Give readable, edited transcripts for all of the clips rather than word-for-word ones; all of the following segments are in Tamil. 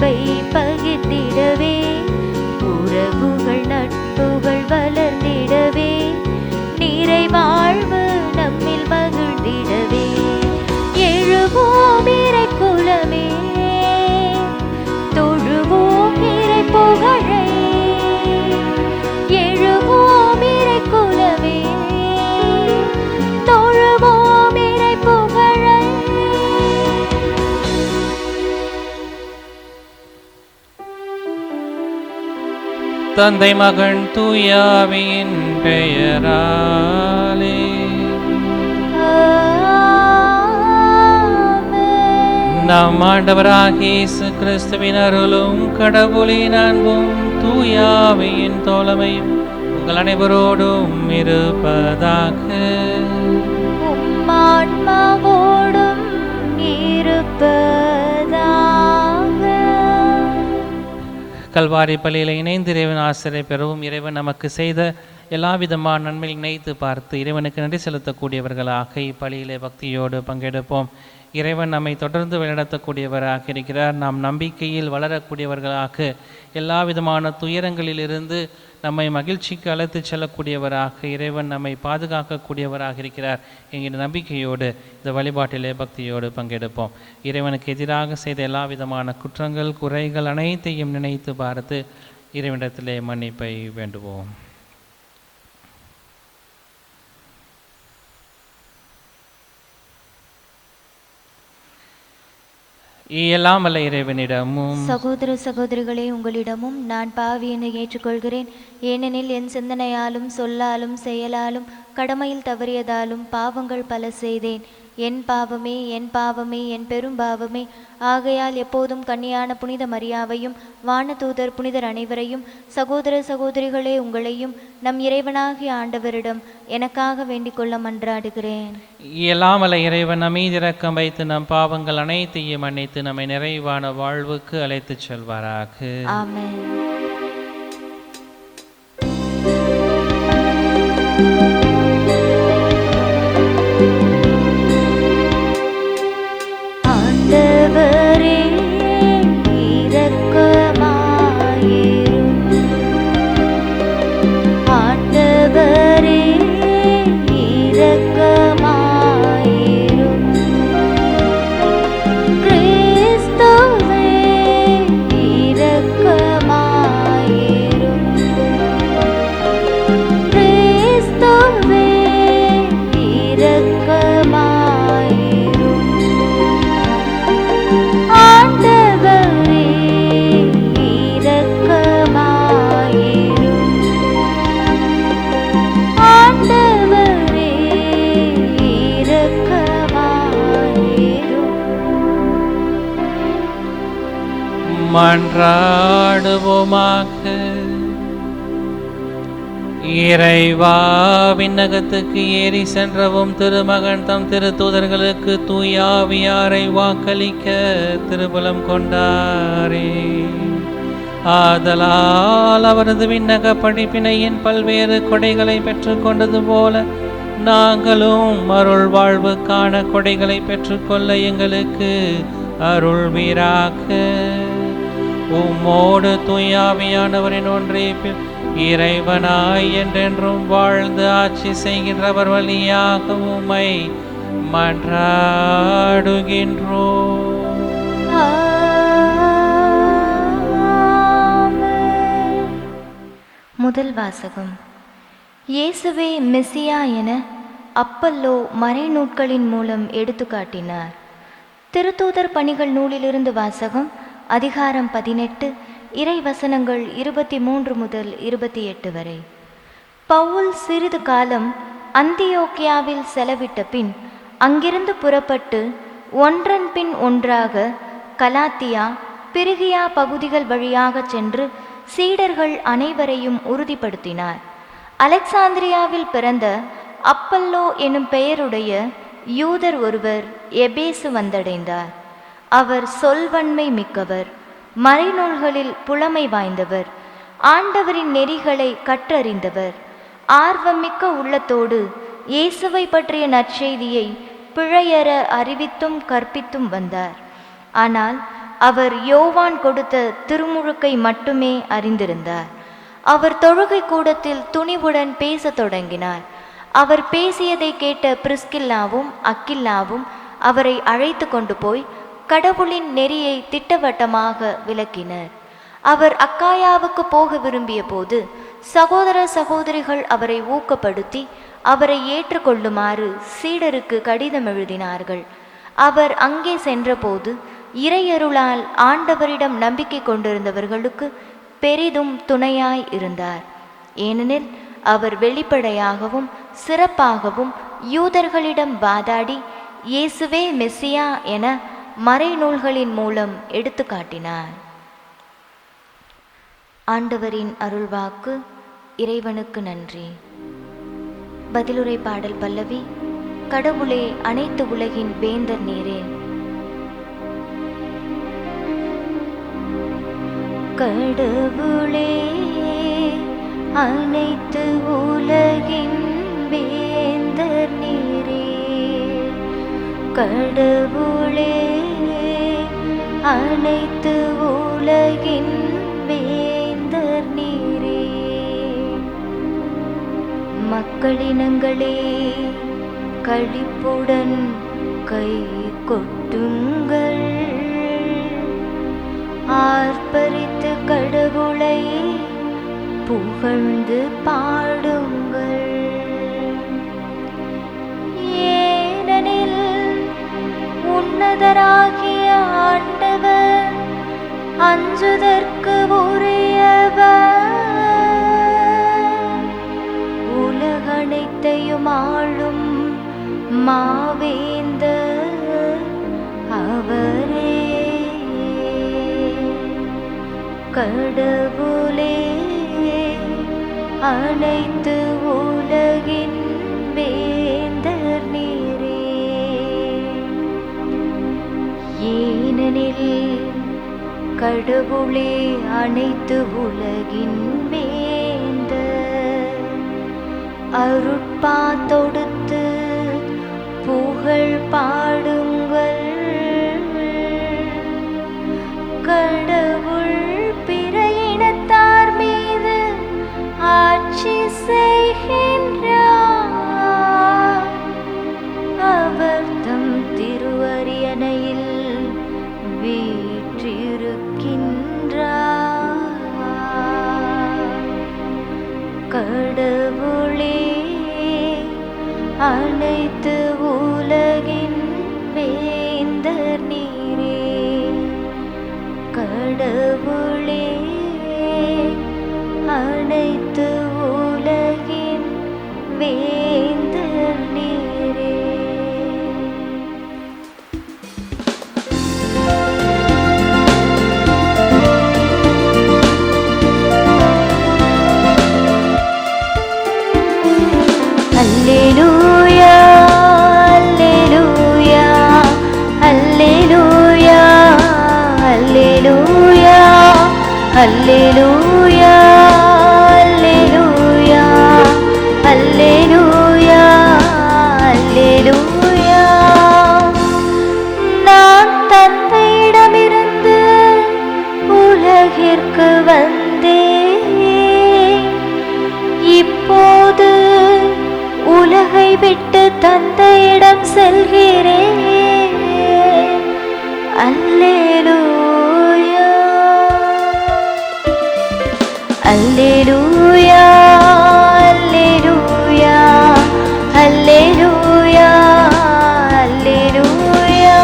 அன்பை பகிர்ந்திடவே, உறவுகள் நட்புகள் வளர்ந்திடவே, நிறைவாழ்வு நம்மில் மகிழ்ந்திடவே, எழுவோம் இறை குலமே, தொழுவோம் இறை புகழை, எழுவோம் இறை குலமே, தொழுவோம் இறை புகழை. தந்தை மகன் தூயாவின் பெயராலே. நம் ஆண்டவராகிய இயேசு கிறிஸ்துவின் அருளும் கடவுளின் அன்பும் தூயாவின் தோழமையும் உங்கள் அனைவரோடும் இருப்பதாக. ஆன்மாவோடும் இருப்பதாக. கல்வாரி பள்ளியில் இணைந்து இறைவன் ஆசிரியை பெறவும், இறைவன் நமக்கு செய்த எல்லா விதமான நன்மையை இணைத்து பார்த்து இறைவனுக்கு நன்றி செலுத்தக்கூடியவர்களாக இப்பள்ளியிலே பக்தியோடு பங்கெடுப்போம். இறைவன் நம்மை தொடர்ந்து வழிநடத்தக்கூடியவராக இருக்கிறார். நாம் நம்பிக்கையில் வளரக்கூடியவர்களாக, எல்லா விதமான துயரங்களிலிருந்து நம்மை மகிழ்ச்சிக்கு அழைத்து செல்லக்கூடியவராக, இறைவன் நம்மை பாதுகாக்கக்கூடியவராக இருக்கிறார் என்கிற நம்பிக்கையோடு இந்த வழிபாட்டிலே பக்தியோடு பங்கெடுப்போம். இறைவனுக்கு எதிராக செய்த எல்லா விதமான குற்றங்கள் குறைகள் அனைத்தையும் நினைத்து பார்த்து இறைவனிடத்திலே மன்னிப்பை வேண்டுவோம். எல்லாம் வல்ல இறைவனிடமும் சகோதர சகோதரிகளே, உங்களிடமும் நான் பாவி என ஏற்றுக்கொள்கிறேன். ஏனெனில் என் சிந்தனையாலும் சொல்லாலும் செயலாலும் கடமையில் தவறியதாலும் பாவங்கள் பல செய்தேன். என் பாவமே என் பாவமே என் பெரும் பாவமே. ஆகையால் எப்போதும் கன்னியான புனித மரியாவையும் வானதூதர் புனிதர் அனைவரையும், சகோதர சகோதரிகளே உங்களையும் நம் இறைவனாகிய ஆண்டவரிடம் எனக்காக வேண்டிக் கொள்ள மன்றாடுகிறேன். எல்லாம் வல்ல இறைவன் நம்மீது இரக்கம் வைத்து நம் பாவங்கள் அனைத்தையும் மன்னித்து நம்மை நிறைவான வாழ்வுக்கு அழைத்துச் செல்வாராக. ஆமென். ஆண்டவரே இரக்கமாயிரும், ஆண்டவரே இரக்கமாயிரும், கிறிஸ்துவே இரக்கமாயிரும், கிறிஸ்துவே இரக்கமாயிரும், ஆண்டவரே இரக்கமாயிரும், ஆண்டவரே இரக்கமாயிரும். மன்றாடுவோமாக. இறைவா, விண்ணகத்துக்கு ஏறி சென்றவும் திருமகன் தம் திருத்தூதர்களுக்கு தூயாவியாரை வாக்களிக்க திருபுலம் கொண்டாரே. ஆதலால் அவரது விண்ணக படிப்பினையின் பல்வேறு கொடைகளை பெற்றுக்கொண்டது போல நாங்களும் அருள் வாழ்வுக்கான கொடைகளை பெற்றுக்கொள்ள எங்களுக்கு அருள்வீராக. உம்மோடு தூயாவியானவரின் ஒன்றிப்பில் இறைவனாய் என்றென்றும் வாழ்ந்து ஆட்சி செய்கின்றவர் வழியாக உம்மை மன்றாடுகின்றோம். முதல் வாசகம். இயேசுவே மெசியா என அப்பல்லோ மறைநூட்களின் மூலம் எடுத்துக்காட்டினார். திருத்தூதர் பணிகள் நூலிலிருந்து வாசகம். அதிகாரம் 18, இறை வசனங்கள் 23 முதல் 28 வரை. பவுல் சிறிது காலம் அந்தியோக்கியாவில் செலவிட்ட பின் அங்கிருந்து புறப்பட்டு ஒன்றன் பின் ஒன்றாக கலாத்தியா பிரிகியா பகுதிகள் வழியாக சென்று சீடர்கள் அனைவரையும் உறுதிப்படுத்தினார். அலெக்சாந்திரியாவில் பிறந்த அப்பல்லோ எனும் பெயருடைய யூதர் ஒருவர் எபேசு வந்தடைந்தார். அவர் சொல்வன்மை மிக்கவர், மறைநூல்களில் புலமை வாய்ந்தவர், ஆண்டவரின் நெறிகளை கற்றறிந்தவர், ஆர்வமிக்க உள்ளத்தோடு இயேசுவை பற்றிய நற்செய்தியை பிழையற அறிவித்தும் கற்பித்தும் வந்தார். ஆனால் அவர் யோவான் கொடுத்த திருமுழுக்கை மட்டுமே அறிந்திருந்தார். அவர் தொழுகை கூடத்தில் துணிவுடன் பேசத் தொடங்கினார். அவர் பேசியதை கேட்ட பிரிஸ்கில்லாவும் அக்கில்லாவும் அவரை அழைத்து கொண்டு போய் கடவுளின் நெறியை திட்டவட்டமாக விளக்கினர். அவர் அக்காயாவுக்கு போக விரும்பிய போது சகோதர சகோதரிகள் அவரை ஊக்கப்படுத்தி அவரை ஏற்றுக்கொள்ளுமாறு சீடருக்கு கடிதம் எழுதினார்கள். அவர் அங்கே சென்றபோது இறையருளால் ஆண்டவரிடம் நம்பிக்கை கொண்டிருந்தவர்களுக்கு பெரிதும் துணையாய் இருந்தார். ஏனெனில் அவர் வெளிப்படையாகவும் சிறப்பாகவும் யூதர்களிடம் வாதாடி இயேசுவே மெசியா என மறைநூல்களின் மூலம் எடுத்து காட்டினார். ஆண்டவரின் அருள்வாக்கு. இறைவனுக்கு நன்றி. பதிலுரை பாடல் பல்லவி. கடவுளே, அனைத்து உலகின் வேந்தர் நீரே. கடவுளே, அனைத்து உலகின் வேந்தர் நீரே. கடவுளே, அனைத்து உலகின் வேந்தர் நீரே. மக்களினங்களே, களிப்புடன் கை கொட்டுங்கள். ஆர்ப்பரித்து கடவுளை புகழ்ந்து பாடுங்கள். ஏனெனில் உன்னதராகிய ஆண்டவர் அஞ்சுதற்கு உரியவர். உலகனைத்தையும் ஆளும் மாவேந்தர் அவரே. கடவுளே, அனைத்து உலகின் வேந்தர் நீரே. ஏனெனில் கடவுளே அனைத்து உலகின் வேந்தர். அருட்பா தொடுத்து புகழ் பாடுங்கள். கடவுள் பிற இனத்தார் மீது ஆட்சி செய்கின்றார். அவர் தம் திருவரியணையில் வீற்றிருக்கின்றார். கடவுளே, அனைத்து உலகின் வேந்தர் நீரே. கடவுளே, அனைத்து உலகின் வேந்தர் நீரே. அல்லேலூயா, அல்லேலூயா, அல்லேலூயா, அல்லேலூயா, அல்லேலூயா, அல்லேலூயா, அல்லேலூயா. நான் தந்தையிடமிருந்து உலகிற்கு வந்தேன். இப்போது உலகை விட்டு தந்தையிடம் செல்கிறேன். அல்லேலூயா, அல்லேலூயா, அல்லேலூயா, அல்லேலூயா, அல்லேலூயா.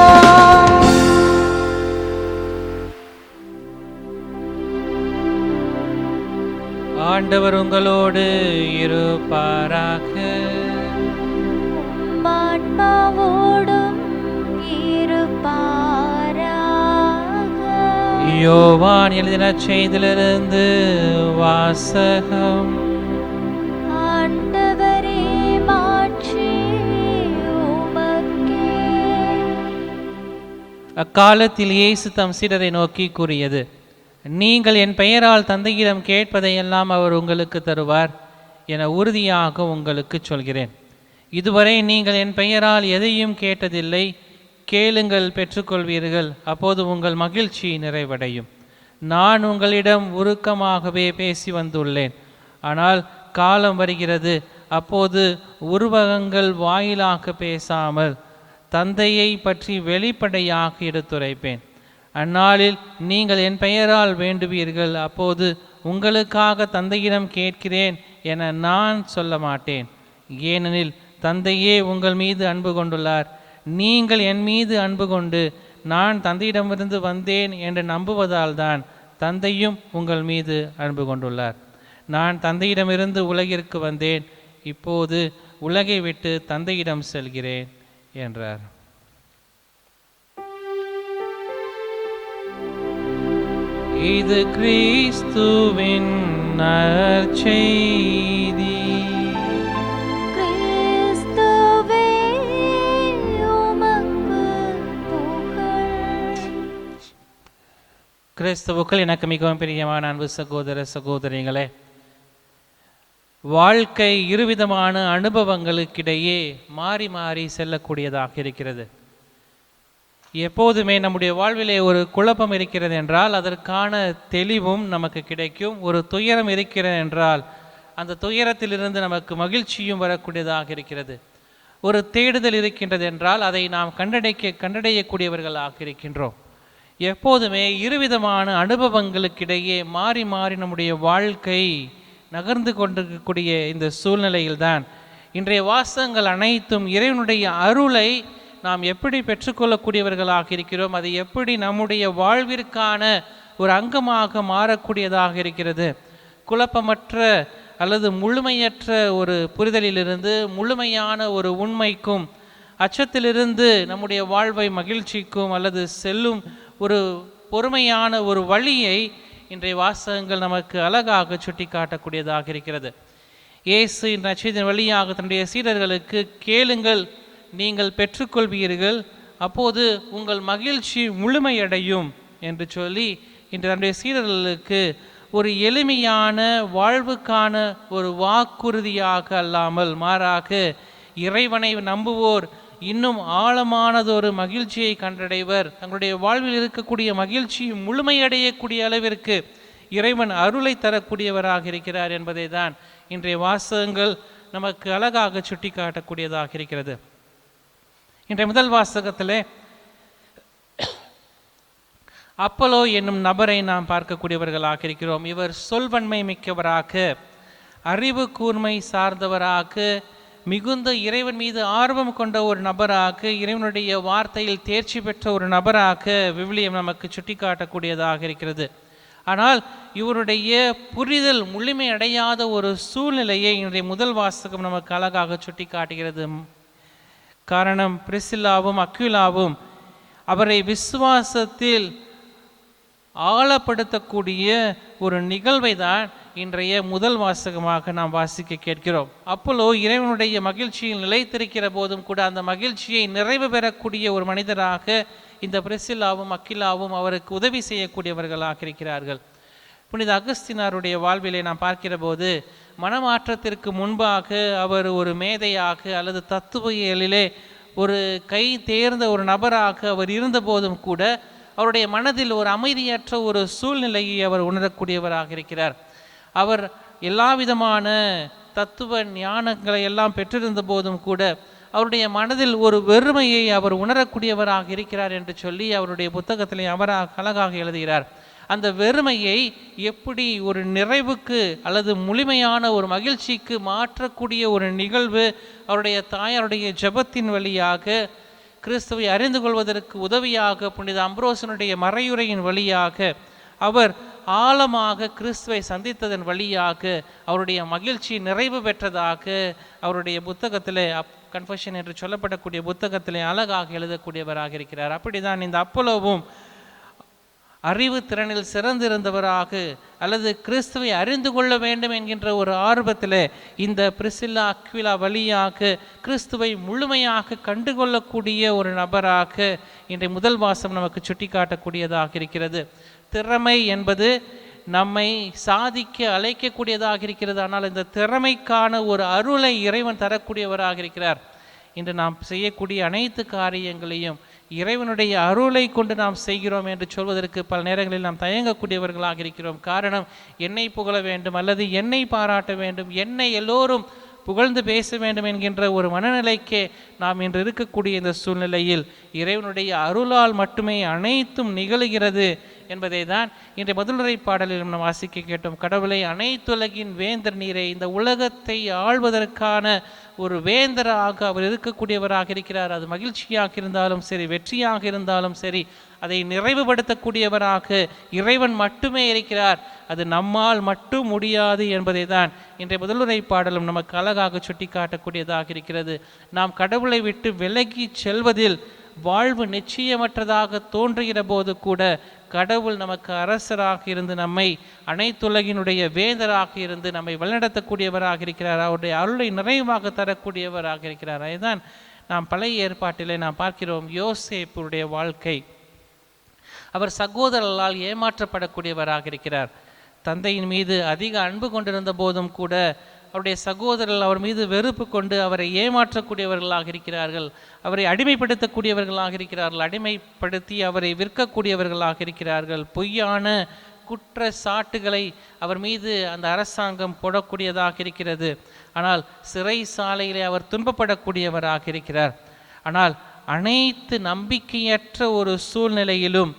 ஆண்டவர் உங்களோடு இருப்பாராக. ஆன்மாவோடும் இருப்பாராக. யோவான் எழுதின செய்தியிலிருந்து வாசகம். ஆண்டவரே, மாட்சி உமக்கே. அக்காலத்தில் இயேசு தம் சீடரை நோக்கி கூறியது, நீங்கள் என் பெயரால் தந்தையிடம் கேட்பதையெல்லாம் அவர் உங்களுக்கு தருவார் என உறுதியாக உங்களுக்கு சொல்கிறேன். இதுவரை நீங்கள் என் பெயரால் எதையும் கேட்டதில்லை, கேளுங்கள் பெற்றுக்கொள்வீர்கள், அப்போது உங்கள் மகிழ்ச்சி நிறைவடையும். நான் உங்களிடம் உருக்கமாகவே பேசி வந்துள்ளேன், ஆனால் காலம் வருகிறது, அப்போது உருவகங்கள் வாயிலாக பேசாமல் தந்தையை பற்றி வெளிப்படையாக எடுத்துரைப்பேன். அந்நாளில் நீங்கள் என் பெயரால் வேண்டுவீர்கள், அப்போது உங்களுக்காக தந்தையிடம் கேட்கிறேன் என நான் சொல்ல மாட்டேன். ஏனெனில் தந்தையே உங்கள் மீது அன்பு கொண்டுள்ளார். நீங்கள் என் மீது அன்பு கொண்டு நான் தந்தையிடமிருந்து வந்தேன் என்று நம்புவதால் தான் தந்தையும் உங்கள் மீது அன்பு கொண்டுள்ளார். நான் தந்தையிடமிருந்து உலகிற்கு வந்தேன், இப்போது உலகை விட்டு தந்தையிடம் செல்கிறேன் என்றார். இது கிறிஸ்துவின் நற்செய்தி. கிறிஸ்துவே உமக்கு புகழ். கிறிஸ்துவுக்குள் எனக்கு மிகவும் பிரியமான அன்பு சகோதர சகோதரிகளே, வாழ்க்கை இருவிதமான அனுபவங்களுக்கிடையே மாறி மாறி செல்லக்கூடியதாக இருக்கிறது. எப்போதுமே நம்முடைய வாழ்விலே ஒரு குழப்பம் இருக்கிறது என்றால் அதற்கான தெளிவும் நமக்கு கிடைக்கும். ஒரு துயரம் இருக்கிறது என்றால் அந்த துயரத்திலிருந்து நமக்கு மகிழ்ச்சியும் வரக்கூடியதாக இருக்கிறது. ஒரு தேடுதல் இருக்கின்றது என்றால் அதை நாம் கண்டடையக்கூடியவர்களாக இருக்கின்றோம். எப்போதுமே இருவிதமான அனுபவங்களுக்கிடையே மாறி மாறி நம்முடைய வாழ்க்கை நகர்ந்து கொண்டிருக்கக்கூடிய இந்த சூழ்நிலையில்தான் இன்றைய வாசகங்கள் அனைத்தும் இறைவனுடைய அருளை நாம் எப்படி பெற்றுக்கொள்ளக்கூடியவர்களாக இருக்கிறோம், அது எப்படி நம்முடைய வாழ்விற்கான ஒரு அங்கமாக மாறக்கூடியதாக இருக்கிறது. குழப்பமற்ற அல்லது முழுமையற்ற ஒரு புரிதலிலிருந்து முழுமையான ஒரு உண்மைக்கும், அச்சத்திலிருந்து நம்முடைய வாழ்வை மகிழ்ச்சிக்கும் அல்லது செல்லும் ஒரு பொறுமையான ஒரு வழியை இன்றைய வாசகங்கள் நமக்கு அழகாக சுட்டி காட்டக்கூடியதாக இருக்கிறது. இயேசு நற்செய்தியின் வழியாக தன்னுடைய சீடர்களுக்கு கேளுங்கள், நீங்கள் பெற்றுக்கொள்வீர்கள், அப்போது உங்கள் மகிழ்ச்சி முழுமையடையும் என்று சொல்லி இன்று தன்னுடைய சீடர்களுக்கு ஒரு எளிமையான வாழ்வுக்கான ஒரு வாக்குறுதியாக அல்லாமல் மாறாக இறைவனை நம்புவோர் இன்னும் ஆழமானதொரு மகிழ்ச்சியை கண்டடைவர், தங்களுடைய வாழ்வில் இருக்கக்கூடிய மகிழ்ச்சி முழுமையடையக்கூடிய அளவிற்கு இறைவன் அருளை தரக்கூடியவராக இருக்கிறார் என்பதை தான் இன்றைய வாசகங்கள் நமக்கு அழகாக சுட்டி காட்டக்கூடியதாக இருக்கிறது. இன்றைய முதல் வாசகத்திலே அப்போலோ என்னும் நபரை நாம் பார்க்கக்கூடியவர்களாக இருக்கிறோம். இவர் சொல்வன்மை மிக்கவராக, அறிவு கூர்மை சார்ந்தவராக, மிகுந்த இறைவன் மீது ஆர்வம் கொண்ட ஒரு நபராக, இறைவனுடைய வார்த்தையில் தேர்ச்சி பெற்ற ஒரு நபராக விவிலியம் நமக்கு சுட்டி காட்டக்கூடியதாக இருக்கிறது. ஆனால் இவருடைய புரிதல் முழுமை அடையாத ஒரு சூழ்நிலையை இன்றைய முதல் வாசகம் நமக்கு அழகாக சுட்டி காட்டுகிறது. காரணம், பிரிசில்லாவும் அக்விலாவும் அவரை விசுவாசத்தில் ஆழப்படுத்தக்கூடிய ஒரு நிகழ்வை தான் இன்றைய முதல் வாசகமாக நாம் வாசிக்க கேட்கிறோம். அப்போலோ இறைவனுடைய மகிழ்ச்சியில் நிலைத்திருக்கிற போதும் கூட அந்த மகிழ்ச்சியை நிறைவு பெறக்கூடிய ஒரு மனிதராக இந்த பிரிசில்லாவும் அக்கிலாவும் அவருக்கு உதவி செய்யக்கூடியவர்களாக இருக்கிறார்கள். புனித அகஸ்தினாருடைய வாழ்விலே நாம் பார்க்கிற போது மனமாற்றத்திற்கு முன்பாக அவர் ஒரு மேதையாக அல்லது தத்துவியலிலே ஒரு கை தேர்ந்த ஒரு நபராக அவர் இருந்த போதும் கூட அவருடைய மனதில் ஒரு அமைதியற்ற ஒரு சூழ்நிலையை அவர் உணரக்கூடியவராக இருக்கிறார். அவர் எல்லா விதமான தத்துவ ஞானங்களை எல்லாம் பெற்றிருந்த போதும் கூட அவருடைய மனதில் ஒரு வெறுமையை அவர் உணரக்கூடியவராக இருக்கிறார் என்று சொல்லி அவருடைய புத்தகத்திலே அவராக அழகாக எழுதுகிறார். அந்த வெறுமையை எப்படி ஒரு நிறைவுக்கு அல்லது முழுமையான ஒரு மகிழ்ச்சிக்கு மாற்றக்கூடிய ஒரு நிகழ்வு அவருடைய தாயாருடைய ஜெபத்தின் வழியாக, கிறிஸ்துவை அறிந்து கொள்வதற்கு உதவியாக புனித அம்ப்ரோசனுடைய மறையுரையின் வழியாக, அவர் ஆழமாக கிறிஸ்துவை சந்தித்ததன் வழியாக அவருடைய மகிழ்ச்சி நிறைவு பெற்றதாக அவருடைய புத்தகத்திலே கன்ஃபெஷன் என்று சொல்லப்படக்கூடிய புத்தகத்திலே அழகாக எழுதக்கூடியவராக இருக்கிறார். அப்படிதான் இந்த அப்போலோவும் அறிவு திறனில் சிறந்திருந்தவராக அல்லது கிறிஸ்துவை அறிந்து கொள்ள வேண்டும் என்கின்ற ஒரு ஆர்வத்தில் இந்த பிரிசில்லா அக்விலா வழியாக கிறிஸ்துவை முழுமையாக கண்டுகொள்ளக்கூடிய ஒரு நபராக இன்றைய முதல் வாசம் நமக்கு சுட்டி காட்டக்கூடியதாக இருக்கிறது. திறமை என்பது நம்மை சாதிக்க அழைக்கக்கூடியதாக இருக்கிறது. ஆனால் இந்த திறமைக்கான ஒரு அருளை இறைவன் தரக்கூடியவராக இருக்கிறார். இன்று நாம் செய்யக்கூடிய அனைத்து காரியங்களையும் இறைவனுடைய அருளை கொண்டு நாம் செய்கிறோம் என்று சொல்வதற்கு பல நேரங்களில் நாம் தயங்கக்கூடியவர்களாக இருக்கிறோம். காரணம், என்னை புகழ வேண்டும் அல்லது என்னை பாராட்ட வேண்டும், என்னை எல்லோரும் புகழ்ந்து பேச வேண்டும் என்கின்ற ஒரு மனநிலைக்கே நாம் இன்று இருக்கக்கூடிய இந்த சூழ்நிலையில் இறைவனுடைய அருளால் மட்டுமே அனைத்தும் நிகழுகிறது என்பதை தான் இன்றைய முதலுரை பாடலிலும் நாம் வாசிக்க கேட்டோம். கடவுளை அனைத்துலகின் வேந்தர் நீரை, இந்த உலகத்தை ஆள்வதற்கான ஒரு வேந்தராக அவர் இருக்கக்கூடியவராக இருக்கிறார். அது மகிழ்ச்சியாக இருந்தாலும் சரி, வெற்றியாக இருந்தாலும் சரி, அதை நிறைவுபடுத்தக்கூடியவராக இறைவன் மட்டுமே இருக்கிறார். அது நம்மால் மட்டும் முடியாது என்பதை தான் இன்றைய முதலுரை பாடலும் நமக்கு அழகாக சுட்டி காட்டக்கூடியதாக இருக்கிறது. நாம் கடவுளை விட்டு விலகி செல்வதில் வாழ்வு நிச்சயமற்றதாக தோன்றுகிற போது கூட கடவுள் நமக்கு அரசராக இருந்து நம்மை அனைத்துலகினுடைய வேந்தராக இருந்து நம்மை வழிநடத்தக்கூடியவராக இருக்கிறார். அவருடைய அருளை நிறைவாக தரக்கூடியவராக இருக்கிறார். அதுதான் நாம் பழைய ஏற்பாட்டிலே நாம் பார்க்கிறோம். யோசேப்புடைய வாழ்க்கை, அவர் சகோதரர்களால் ஏமாற்றப்படக்கூடியவராக இருக்கிறார். தந்தையின் மீது அதிக அன்பு கொண்டிருந்த போதும் கூட அவருடைய சகோதரர்கள் அவர் மீது வெறுப்பு கொண்டு அவரை ஏமாற்றக்கூடியவர்களாக இருக்கிறார்கள், அவரை அடிமைப்படுத்தக்கூடியவர்களாக இருக்கிறார்கள், அடிமைப்படுத்தி அவரை விற்கக்கூடியவர்களாக இருக்கிறார்கள். பொய்யான குற்ற சாட்டுகளை அவர் மீது அந்த அரசாங்கம் போடக்கூடியதாக இருக்கிறது. ஆனால் சிறை சாலையிலே அவர் துன்பப்படக்கூடியவராக இருக்கிறார். ஆனால் அனைத்து நம்பிக்கையற்ற ஒரு சூழ்நிலையிலும்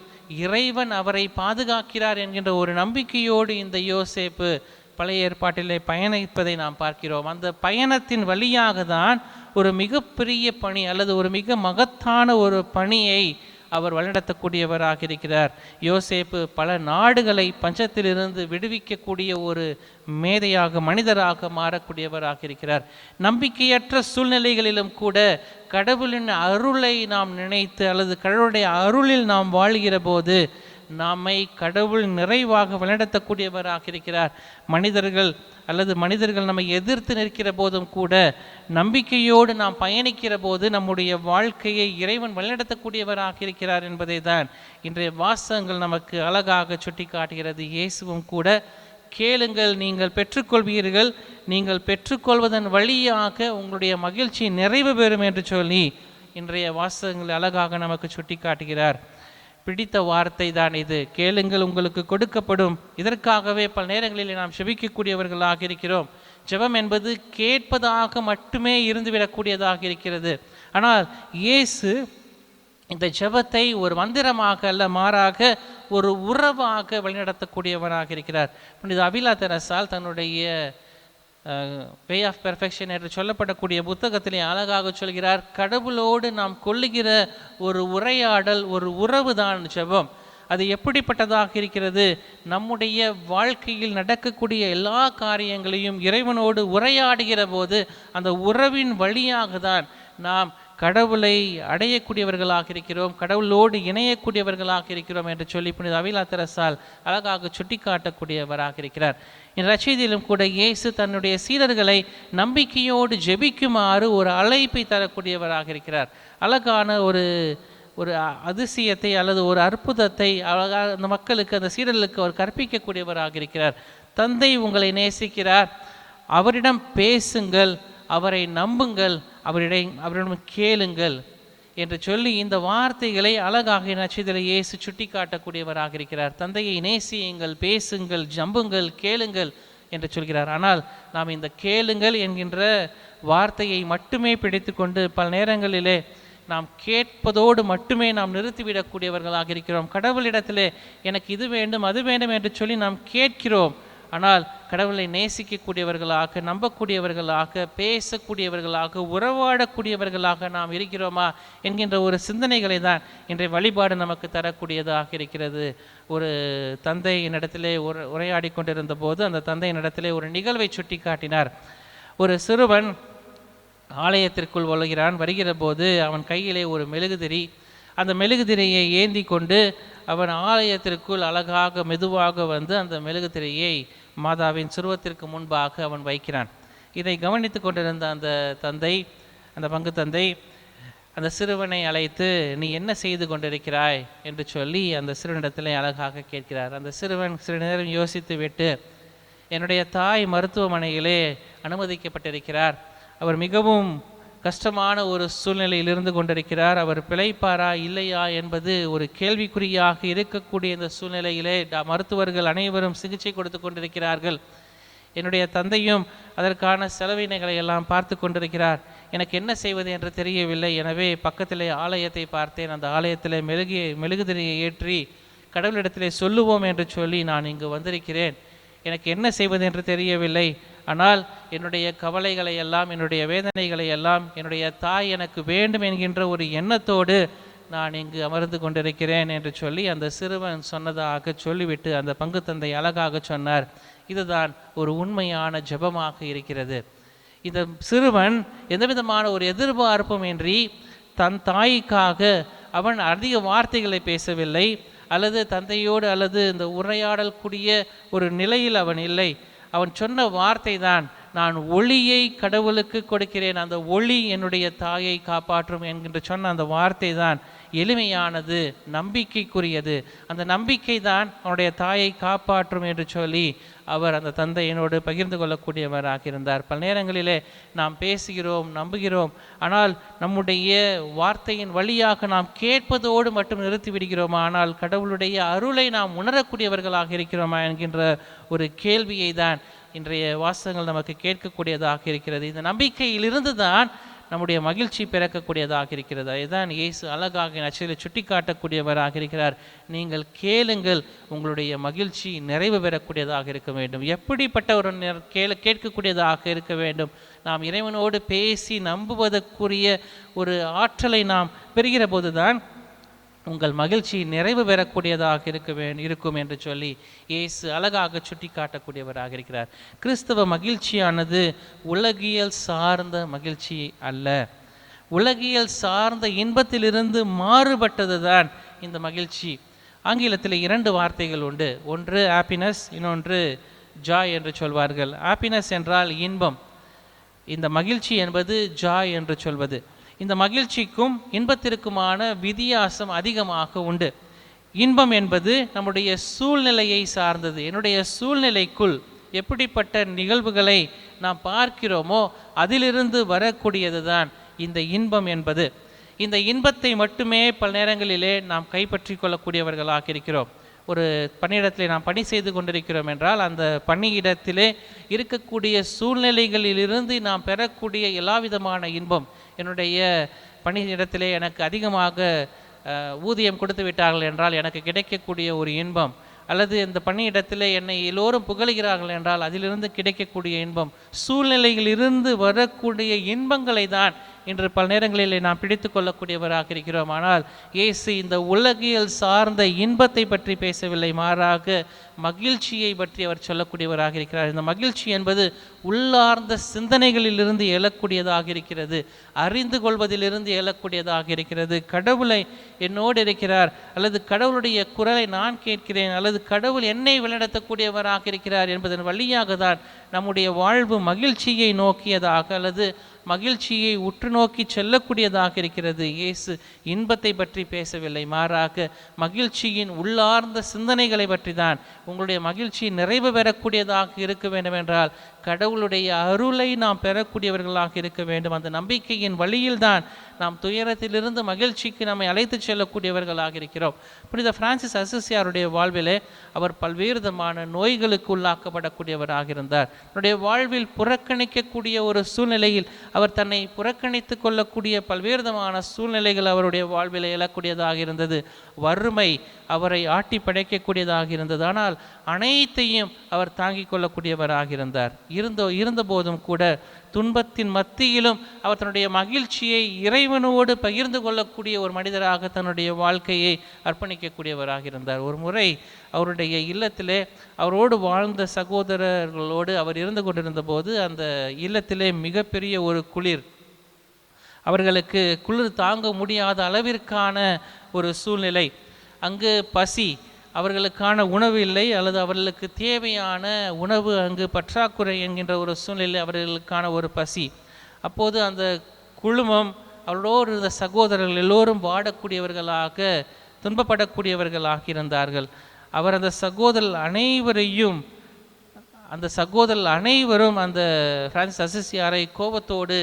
இறைவன் அவரை பாதுகாக்கிறார் என்கின்ற ஒரு நம்பிக்கையோடு இந்த யோசேப்பு பழைய ஏற்பாட்டிலே பயணிப்பதை நாம் பார்க்கிறோம். அந்த பயணத்தின் வழியாக தான் ஒரு மிகப்பெரிய பணி அல்லது ஒரு மிக மகத்தான ஒரு பணியை அவர் வழிநடத்தக்கூடியவராக இருக்கிறார். யோசேப்பு பல நாடுகளை பஞ்சத்திலிருந்து விடுவிக்கக்கூடிய ஒரு மேதையாக, மனிதராக மாறக்கூடியவராக இருக்கிறார். நம்பிக்கையற்ற சூழ்நிலைகளிலும் கூட கடவுளின் அருளை நாம் நினைத்து அல்லது கடவுளுடைய அருளில் நாம் வாழ்கிற போது நம்மை கடவுள் நிறைவாக வழிநடத்தக்கூடியவராக இருக்கிறார். மனிதர்கள் நம்மை எதிர்த்து நிற்கிற போதும் கூட நம்பிக்கையோடு நாம் பயணிக்கிற போது நம்முடைய வாழ்க்கையை இறைவன் வழிநடத்தக்கூடியவராக இருக்கிறார் என்பதை தான் இன்றைய வாசகங்கள் நமக்கு அழகாக சுட்டி காட்டுகிறது. இயேசுவும் கூட கேளுங்கள் நீங்கள் பெற்றுக்கொள்வீர்கள், நீங்கள் பெற்றுக்கொள்வதன் வழியாக உங்களுடைய மகிழ்ச்சி நிறைவு பெறும் என்று சொல்லி இன்றைய வாசகங்கள் அழகாக நமக்கு சுட்டி காட்டுகிறார். பிடித்த வார்த்தை தான் இது, கேளுங்கள் உங்களுக்கு கொடுக்கப்படும். இதற்காகவே பல நேரங்களில் நாம் செபிக்கக்கூடியவர்களாக இருக்கிறோம். ஜெபம் என்பது கேட்பதாக மட்டுமே இருந்துவிடக்கூடியதாக இருக்கிறது. ஆனால் இயேசு இந்த ஜெபத்தை ஒரு மந்திரமாக அல்ல, மாறாக ஒரு உறவாக வழிநடத்தக்கூடியவராக இருக்கிறார். புனித அவிலா தெரசால் தன்னுடைய வே ஆஃப் பெர்ஃபெக்ஷன் என்று சொல்லப்படக்கூடிய புத்தகத்திலே அழகாக சொல்கிறார், கடவுளோடு நாம் கொள்ளுகிற ஒரு உரையாடல், ஒரு உறவு தான் ஜெபம். அது எப்படிப்பட்டதாக இருக்கிறது? நம்முடைய வாழ்க்கையில் நடக்கக்கூடிய எல்லா காரியங்களையும் இறைவனோடு உரையாடுகிற போது அந்த உறவின் வழியாக தான் நாம் கடவுளை அடையக்கூடியவர்களாக இருக்கிறோம், கடவுளோடு இணையக்கூடியவர்களாக இருக்கிறோம் என்று சொல்லி புனித அவிலா தெரசால் அழகாக சுட்டி காட்டக்கூடியவராக இருக்கிறார். இந்த ரசீதியிலும் கூட இயேசு தன்னுடைய சீடர்களை நம்பிக்கையோடு ஜெபிக்குமாறு ஒரு அழைப்பை தரக்கூடியவராக இருக்கிறார். அழகான ஒரு அதிசயத்தை அல்லது ஒரு அற்புதத்தை அழகாக அந்த மக்களுக்கு, அந்த சீடர்களுக்கு அவர் கற்பிக்கக்கூடியவராக இருக்கிறார். தந்தை உங்களை நேசிக்கிறார், அவரிடம் பேசுங்கள், அவரை நம்புங்கள், அவரிடம் கேளுங்கள் என்று சொல்லி இந்த வார்த்தைகளை அழகாக நச்சிதலை இயேசு சுட்டி காட்டக்கூடியவராக இருக்கிறார். தந்தையை நேசியுங்கள், பேசுங்கள், ஜம்புங்கள், கேளுங்கள் என்று சொல்கிறார். ஆனால் நாம் இந்த கேளுங்கள் என்கின்ற வார்த்தையை மட்டுமே பிடித்து கொண்டு பல நேரங்களிலே நாம் கேட்பதோடு மட்டுமே நாம் நிறுத்திவிடக்கூடியவர்களாக இருக்கிறோம். கடவுளிடத்திலே எனக்கு இது வேண்டும் அது வேண்டும் என்று சொல்லி நாம் கேட்கிறோம். ஆனால் கடவுளை நேசிக்கக்கூடியவர்களாக, நம்பக்கூடியவர்களாக, பேசக்கூடியவர்களாக, உறவாடக்கூடியவர்களாக நாம் இருக்கிறோமா என்கின்ற ஒரு சிந்தனைகளை தான் இன்றைய வழிபாடு நமக்கு தரக்கூடியதாக இருக்கிறது. ஒரு தந்தையினிடத்திலே உரையாடி கொண்டிருந்த போது அந்த தந்தையினிடத்திலே ஒரு நிகழ்வை சுட்டி காட்டினார். ஒரு சிறுவன் ஆலயத்திற்குள் வருகிற போது அவன் கையிலே ஒரு மெழுகுதிரி, அந்த மெழுகுதிரியை ஏந்தி கொண்டு அவன் ஆலயத்திற்குள் அழகாக மெதுவாக வந்து அந்த மெழுகுதிரியை மாதாவின் சுருவத்திற்கு முன்பாக அவன் வைக்கிறான். இதை கவனித்து கொண்டிருந்த அந்த பங்கு தந்தை அந்த சிறுவனை அழைத்து, நீ என்ன செய்து கொண்டிருக்கிறாய் என்று சொல்லி அந்த சிறுவனிடத்திலே அழகாக கேட்கிறார். அந்த சிறுவன் சிறு நேரம் யோசித்து விட்டு, என்னுடைய தாய் மருத்துவமனையிலே அனுமதிக்கப்பட்டிருக்கிறார், அவர் மிகவும் கஷ்டமான ஒரு சூழ்நிலையில் இருந்து கொண்டிருக்கிறார். அவர் பிழைப்பாரா இல்லையா என்பது ஒரு கேள்விக்குறியாக இருக்கக்கூடிய இந்த சூழ்நிலையிலே மருத்துவர்கள் அனைவரும் சிகிச்சை கொடுத்து கொண்டிருக்கிறார்கள். என்னுடைய தந்தையும் அதற்கான செலவினைகளை எல்லாம் பார்த்து கொண்டிருக்கிறார். எனக்கு என்ன செய்வது என்று தெரியவில்லை. எனவே பக்கத்திலே ஆலயத்தை பார்த்தேன். அந்த ஆலயத்திலே மெழுகுதிரியை ஏற்றி கடவுளிடத்திலே சொல்லுவோம் என்று சொல்லி நான் இங்கு வந்திருக்கிறேன். எனக்கு என்ன செய்வது என்று தெரியவில்லை. ஆனால் என்னுடைய கவலைகளை எல்லாம், என்னுடைய வேதனைகளை எல்லாம் என்னுடைய தாய் எனக்கு வேண்டும் என்கின்ற ஒரு எண்ணத்தோடு நான் இங்கு அமர்ந்து கொண்டிருக்கிறேன் என்று சொல்லி அந்த சிறுவன் சொன்னதாக சொல்லிவிட்டு அந்த பங்கு தந்தை அழகாக சொன்னார். இதுதான் ஒரு உண்மையான ஜெபமாக இருக்கிறது. இந்த சிறுவன் எந்தவிதமான ஒரு எதிர்பார்ப்பும் இன்றி தன் தாய்க்காக அவன் அதிக வார்த்தைகளை பேசவில்லை, அல்லது தந்தையோடு அல்லது இந்த உரையாடல் கூடிய ஒரு நிலையில் அவன் இல்லை. அவன் சொன்ன வார்த்தை தான், நான் ஒளியை கடவுளுக்கு கொடுக்கிறேன், அந்த ஒளி என்னுடைய தாயை காப்பாற்றும் என்கின்ற சொன்ன அந்த வார்த்தை தான் எளிமையானது, நம்பிக்கைக்குரியது. அந்த நம்பிக்கை தான் அவனுடைய தாயை காப்பாற்றும் என்று சொல்லி அவர் அந்த தந்தையினோடு பகிர்ந்து கொள்ளக்கூடியவராக இருந்தார். பல நேரங்களிலே நாம் பேசுகிறோம், நம்புகிறோம், ஆனால் நம்முடைய வார்த்தையின் வழியாக நாம் கேட்பதோடு மட்டும் நிறுத்திவிடுகிறோமா? ஆனால் கடவுளுடைய அருளை நாம் உணரக்கூடியவர்களாக இருக்கிறோமா என்கின்ற ஒரு கேள்வியை தான் இன்றைய வாசகங்கள் நமக்கு கேட்கக்கூடியதாக இருக்கிறது. இந்த நம்பிக்கையிலிருந்து தான் நம்முடைய மகிழ்ச்சி பிறக்கக்கூடியதாக இருக்கிறது. அதுதான் இயேசு அழகாக நச்சையில் சுட்டி காட்டக்கூடியவராக இருக்கிறார். நீங்கள் கேளுங்கள், உங்களுடைய மகிழ்ச்சி நிறைவு பெறக்கூடியதாக இருக்க வேண்டும். எப்படிப்பட்ட ஒரு கேட்கக்கூடியதாக இருக்க வேண்டும்? நாம் இறைவனோடு பேசி நம்புவதற்குரிய ஒரு ஆற்றலை நாம் பெறுகிற போதுதான் உங்கள் மகிழ்ச்சி நிறைவு பெறக்கூடியதாக இருக்கும் என்று சொல்லி இயேசு அழகாக சுட்டி காட்டக்கூடியவராக இருக்கிறார். கிறிஸ்தவ மகிழ்ச்சியானது உலகியல் சார்ந்த மகிழ்ச்சி அல்ல. உலகியல் சார்ந்த இன்பத்திலிருந்து மாறுபட்டது தான் இந்த மகிழ்ச்சி. ஆங்கிலத்தில் 2 வார்த்தைகள் உண்டு. ஒன்று ஹாப்பினஸ், இன்னொன்று ஜாய் என்று சொல்வார்கள். ஹாப்பினஸ் என்றால் இன்பம், இந்த மகிழ்ச்சி என்பது ஜாய் என்று சொல்வது. இந்த மகிழ்ச்சிக்கும் இன்பத்திற்குமான வித்தியாசம் அதிகமாக உண்டு. இன்பம் என்பது நம்முடைய சூழ்நிலையை சார்ந்தது. என்னுடைய சூழ்நிலைக்குள் எப்படிப்பட்ட நிகழ்வுகளை நாம் பார்க்கிறோமோ அதிலிருந்து வரக்கூடியது தான் இந்த இன்பம் என்பது. இந்த இன்பத்தை மட்டுமே பல நேரங்களிலே நாம் கைப்பற்றி கொள்ளக்கூடியவர்களாக இருக்கிறோம். ஒரு பணியிடத்திலே நாம் பணி செய்து கொண்டிருக்கிறோம் என்றால் அந்த பணியிடத்திலே இருக்கக்கூடிய சூழ்நிலைகளிலிருந்து நாம் பெறக்கூடிய எல்லா விதமான இன்பம், என்னுடைய பணியிடத்திலே எனக்கு அதிகமாக ஊதியம் கொடுத்து விட்டார்கள் என்றால் எனக்கு கிடைக்கக்கூடிய ஒரு இன்பம், அல்லது இந்த பணியிடத்தில் என்னை எல்லோரும் புகழுகிறார்கள் என்றால் அதிலிருந்து கிடைக்கக்கூடிய இன்பம், சூழ்நிலையிலிருந்து வரக்கூடிய இன்பங்களை தான் இன்று பல நேரங்களில் நாம் பிடித்து கொள்ளக்கூடியவராக இருக்கிறோம். ஆனால் இயேசு இந்த உலகியல் சார்ந்த இன்பத்தை பற்றி பேசவில்லை, மாறாக மகிழ்ச்சியை பற்றி அவர் சொல்லக்கூடியவராக இருக்கிறார். இந்த மகிழ்ச்சி என்பது உள்ளார்ந்த சிந்தனைகளிலிருந்து எழக்கூடியதாக இருக்கிறது, அறிந்து கொள்வதிலிருந்து எழக்கூடியதாக இருக்கிறது. கடவுளை என்னோடு இருக்கிறார், அல்லது கடவுளுடைய குரலை நான் கேட்கிறேன், அல்லது கடவுள் என்னை வழிநடத்தக்கூடியவராக இருக்கிறார் என்பதன் வழியாக தான் நம்முடைய வாழ்வு மகிழ்ச்சியை நோக்கியதாக அல்லது மகிழ்ச்சியை உற்று நோக்கி செல்லக்கூடியதாக இருக்கிறது. இயேசு இன்பத்தை பற்றி பேசவில்லை, மாறாக மகிழ்ச்சியின் உள்ளார்ந்த சிந்தனைகளை பற்றி தான். உங்களுடைய மகிழ்ச்சி நிறைவு பெறக்கூடியதாக இருக்க வேண்டும் என்றால் கடவுளுடைய அருளை நாம் பெறக்கூடியவர்களாக இருக்க வேண்டும். அந்த நம்பிக்கையின் வழியில்தான் நாம் துயரத்திலிருந்து மகிழ்ச்சிக்கு நம்மை அழைத்து செல்லக்கூடியவர்களாக இருக்கிறோம். புனித பிரான்சிஸ் அசிசியாருடைய வாழ்விலே அவர் பல்வேறு விதமான நோய்களுக்கு உள்ளாக்கப்படக்கூடியவராக இருந்தார். அவருடைய வாழ்வில் புறக்கணிக்கக்கூடிய ஒரு சூழ்நிலையில் அவர் தன்னை புறக்கணித்து கொள்ளக்கூடிய பல்வேறு விதமான சூழ்நிலைகள் அவருடைய வாழ்வில் எழக்கூடியதாக இருந்தது. வறுமை அவரை ஆட்டி படைக்கக்கூடியதாக இருந்தது. ஆனால் அனைத்தையும் அவர் தாங்கிக் கொள்ளக்கூடியவராக இருந்தார். இருந்த போதும் கூட துன்பத்தின் மத்தியிலும் அவர் தன்னுடைய மகிழ்ச்சியை இறைவனோடு பகிர்ந்து கொள்ளக்கூடிய ஒரு மனிதராக தன்னுடைய வாழ்க்கையை அர்ப்பணிக்கக்கூடியவராக இருந்தார். ஒரு முறை அவருடைய இல்லத்திலே அவரோடு வாழ்ந்த சகோதரர்களோடு அவர் இருந்து கொண்டிருந்த போது அந்த இல்லத்திலே மிகப்பெரிய ஒரு குளிர், அவர்களுக்கு குளிர் தாங்க முடியாத அளவிற்கான ஒரு சூழ்நிலை. அங்கு பசி, அவர்களுக்கான உணவு இல்லை, அல்லது அவர்களுக்கு தேவையான உணவு அங்கு பற்றாக்குறை என்கின்ற ஒரு சூழ்நிலை, அவர்களுக்கான ஒரு பசி. அப்போது அந்த குழுமம் அவரோடு இருந்த சகோதரர்கள் எல்லோரும் வாடக்கூடியவர்களாக துன்பப்படக்கூடியவர்களாக இருந்தார்கள். அவர் அந்த சகோதரர்கள் அனைவரும் அந்த பிரான்சிஸ் அசிசியாரை கோபத்தோடு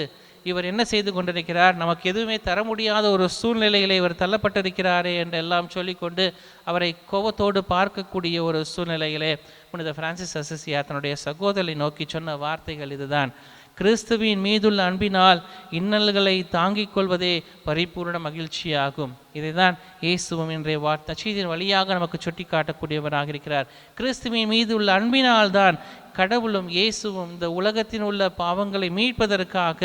இவர் என்ன செய்து கொண்டிருக்கிறார், நமக்கு எதுவுமே தர முடியாத ஒரு சூழ்நிலையிலே இவர் தள்ளப்பட்டிருக்கிறாரே என்று எல்லாம் சொல்லிக்கொண்டு அவரை கோபத்தோடு பார்க்கக்கூடிய ஒரு சூழ்நிலையிலே புனித பிரான்சிஸ் அசிசியார் தன்னுடைய சகோதரரை நோக்கி சொன்ன வார்த்தைகள் இதுதான்: கிறிஸ்துவின் மீதுள்ள அன்பினால் இன்னல்களை தாங்கிக் கொள்வதே பரிபூர்ண மகிழ்ச்சியாகும். இதைதான் இயேசுவும் இன்றைய நற்செய்தியின் வழியாக நமக்கு சுட்டி காட்டக்கூடியவராக இருக்கிறார். கிறிஸ்துவின் மீது உள்ள அன்பினால் தான் கடவுளும் இயேசுவும் இந்த உலகத்தின் உள்ள பாவங்களை மீட்பதற்காக,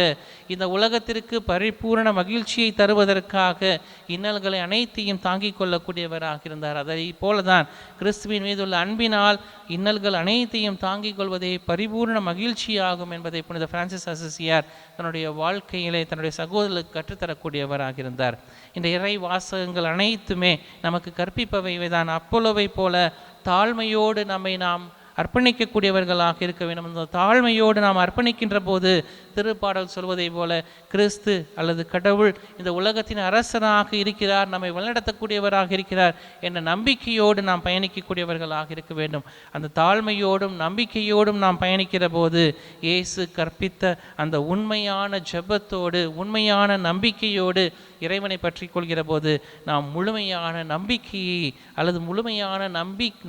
இந்த உலகத்திற்கு பரிபூர்ண மகிழ்ச்சியை தருவதற்காக இன்னல்களை அனைத்தையும் தாங்கிக் கொள்ளக்கூடியவராக இருந்தார். அதை போலதான் கிறிஸ்துவின் மீது உள்ள அன்பினால் இன்னல்கள் அனைத்தையும் தாங்கிக் கொள்வதே பரிபூர்ண மகிழ்ச்சியாகும் என்பதை புனித பிரான்சிஸ் அசிசியார் தன்னுடைய வாழ்க்கையிலே தன்னுடைய சகோதரர்களுக்கு கற்றுத்தரக்கூடியவராக இருந்தார். இந்த இறை வாசகங்கள் அனைத்துமே நமக்கு கற்பிப்பவை தான். அப்போலோவை போல தாழ்மையோடு நம்மை நாம் அர்ப்பணிக்கக்கூடியவர்களாக இருக்க வேண்டும். அந்த தாழ்மையோடு நாம் அர்ப்பணிக்கின்ற போது திருப்பாடல் சொல்வதை போல கிறிஸ்து அல்லது கடவுள் இந்த உலகத்தின் அரசராக இருக்கிறார், நம்மை வழிநடத்தக்கூடியவராக இருக்கிறார் என்ற நம்பிக்கையோடு நாம் பயணிக்கக்கூடியவர்களாக இருக்க வேண்டும். அந்த தாழ்மையோடும் நம்பிக்கையோடும் நாம் பயணிக்கிற போது இயேசு கற்பித்த அந்த உண்மையான ஜெபத்தோடு உண்மையான நம்பிக்கையோடு இறைவனை பற்றி கொள்கிற போது நாம் முழுமையான நம்பிக்கையை அல்லது முழுமையான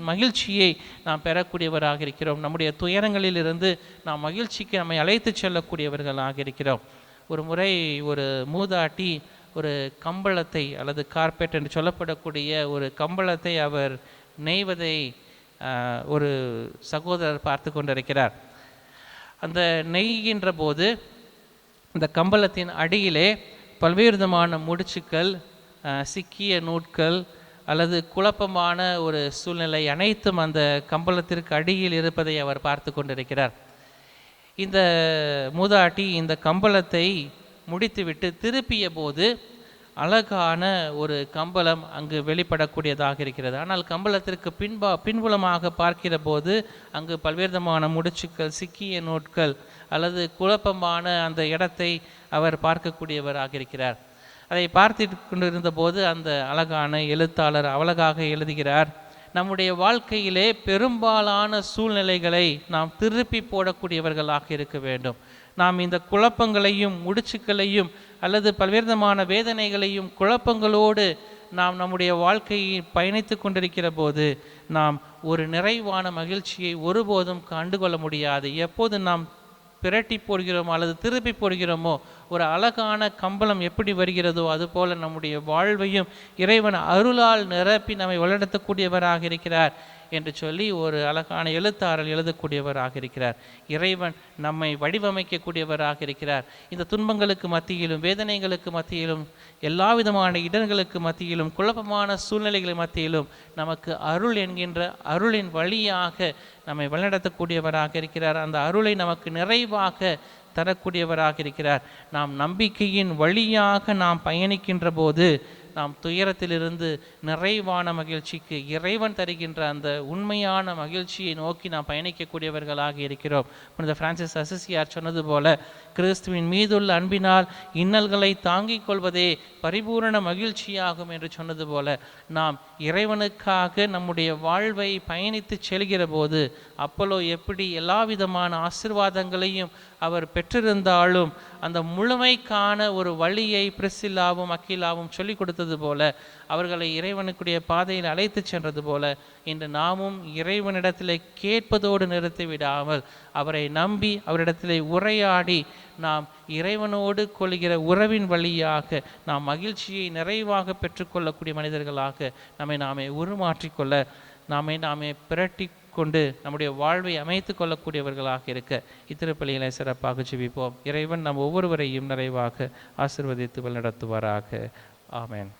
மகிழ்ச்சியை நாம் பெறக்கூடியவராக இருக்கிறோம். நம்முடைய துயரங்களிலிருந்து நாம் மகிழ்ச்சிக்கு நம்மை அழைத்து செல்லக்கூடியவர்களாக இருக்கிறோம். ஒரு முறை ஒரு மூதாட்டி ஒரு கம்பளத்தை அல்லது கார்பெட் என்று சொல்லப்படக்கூடிய ஒரு கம்பளத்தை அவர் நெய்வதை ஒரு சகோதரர் பார்த்து கொண்டிருக்கிறார். அந்த நெய்கின்ற போது அந்த கம்பளத்தின் அடியிலே பல்வேறு விதமான முடிச்சுக்கள், சிக்கிய நூட்கள் அல்லது குழப்பமான ஒரு சூழ்நிலை அனைத்தும் அந்த கம்பளத்திற்கு அடியில் இருப்பதை அவர் பார்த்து கொண்டிருக்கிறார். இந்த மூதாட்டி இந்த கம்பளத்தை முடித்துவிட்டு திருப்பிய போது அழகான ஒரு கம்பளம் அங்கு வெளிப்படக்கூடியதாக இருக்கிறது. ஆனால் கம்பளத்திற்கு பின்புலமாக பார்க்கிற போது அங்கு பல்வேறு விதமான முடிச்சுக்கள், சிக்கிய நோட்கள் அல்லது குழப்பமான அந்த இடத்தை அவர் பார்க்கக்கூடியவராக இருக்கிறார். அதை பார்த்து கொண்டிருந்த போது அந்த அழகான எழுத்தாளர் அழகாக எழுதுகிறார்: நம்முடைய வாழ்க்கையிலே பெரும்பாலான சூழ்நிலைகளை நாம் திருப்பி போடக்கூடியவர்களாக இருக்க வேண்டும். நாம் இந்த குழப்பங்களையும் முடிச்சுக்களையும் அல்லது பல்வேறு விதமான வேதனைகளையும் குழப்பங்களோடு நாம் நம்முடைய வாழ்க்கையை பயணித்து கொண்டிருக்கிற போது நாம் ஒரு நிறைவான மகிழ்ச்சியை ஒருபோதும் கண்டுகொள்ள முடியாது. எப்போது நாம் பிரட்டி போடுகிறோமோ அல்லது திருப்பி போடுகிறோமோ ஒரு அழகான கம்பளம் எப்படி வருகிறதோ அதுபோல நம்முடைய வாழ்வையும் இறைவன் அருளால் நிரப்பி நம்மை வழிநடத்தக்கூடியவராக இருக்கிறார் என்று சொல்லி ஒரு அழகான எழுத்தாளர் எழுதக்கூடியவராக இருக்கிறார். இறைவன் நம்மை வடிவமைக்கக்கூடியவராக இருக்கிறார். இந்த துன்பங்களுக்கு மத்தியிலும் வேதனைகளுக்கு மத்தியிலும் எல்லா விதமான இடர்களுக்கு மத்தியிலும் குழப்பமான சூழ்நிலைகள் மத்தியிலும் நமக்கு அருள் என்கின்ற அருளின் வழியாக நம்மை வழிநடத்தக்கூடியவராக இருக்கிறார். அந்த அருளை நமக்கு நிறைவாக தரக்கூடியவராக இருக்கிறார். நாம் நம்பிக்கையின் வழியாக நாம் பயணிக்கின்ற போது நாம் துயரத்திலிருந்து நிறைவான மகிழ்ச்சிக்கு இறைவன் தருகின்ற அந்த உண்மையான மகிழ்ச்சியை நோக்கி நாம் பயணிக்கக்கூடியவர்களாக இருக்கிறோம். புனித பிரான்சிஸ் அசிசியார் சொன்னது போல கிறிஸ்துவின் மீதுள்ள அன்பினால் இன்னல்களை தாங்கிக் கொள்வதே பரிபூரண மகிழ்ச்சியாகும் என்று சொன்னது போல நாம் இறைவனுக்காக நம்முடைய வாழ்வை பயணித்து செல்கிற போது அப்போலோ எப்படி எல்லா விதமான ஆசீர்வாதங்களையும் அவர் பெற்றிருந்தாலும் அந்த முழுமைக்கான ஒரு வழியை பிரிசில்லாவும் அக்கிலாவும் சொல்லிக் கொடுத்தது போல அவர்களை இறைவனுக்குடைய பாதையில் அழைத்து சென்றது போல இன்று நாமும் இறைவனிடத்தில் கேட்பதோடு நிறுத்தி விடாமல் அவரை நம்பி அவரிடத்தில் உரையாடி நாம் இறைவனோடு கொள்கிற உறவின் வழியாக நாம் மகிழ்ச்சியை நிறைவாக பெற்றுக்கொள்ளக்கூடிய மனிதர்களாக நாமே உருமாற்றிக்கொள்ள நாமே பிரட்டி கொண்டு நம்முடைய வாழ்வை அமைத்து கொள்ளக்கூடியவர்களாக இருக்க இத்திருப்பலிகளை சிறப்பாக ஜெபிப்போம். இறைவன் நம் ஒவ்வொருவரையும் நிறைவாக ஆசீர்வதித்து வழிநடத்துவாராக. ஆமென்.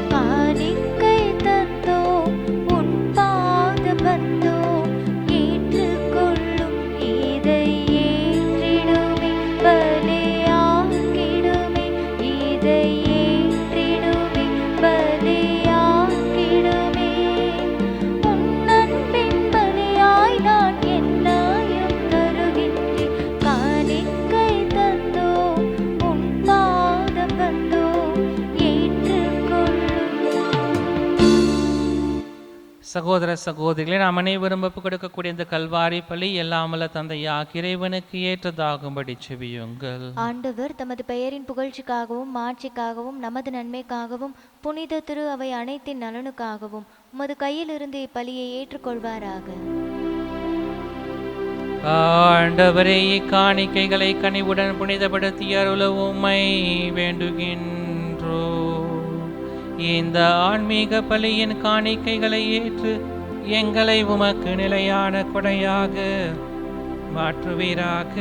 காணிக்கை தந்தோம் உன் பாதம் வந்தோம் சகோதர சகோதரிகளே, நாம் அனைவரும் ஒப்புக் கொடுக்கக்கூடிய இந்த கல்வாரி பலி எல்லாமல்ல தந்தையாக இறைவனுக்கு ஏற்றதாகும்படி செவியுங்கள். ஆண்டவர் தமது பெயரின் புகழ்ச்சிக்காகவும் மாட்சிக்காகவும் நமது நன்மைக்காகவும் புனித திரு அவை அனைத்தின் நலனுக்காகவும் உமது கையிலிருந்து இப்பலியை ஏற்றுக்கொள்வாராக. ஆண்டவரே, இக்காணிக்கைகளை கனிவுடன் புனிதப்படுத்தி அருள உம்மை வேண்டுகின்றோ. இந்த ஆன்மீக பலியின் காணிக்கைகளை ஏற்று எங்களை உமக்கு நிலையான கொடையாக மாற்றுவீராக.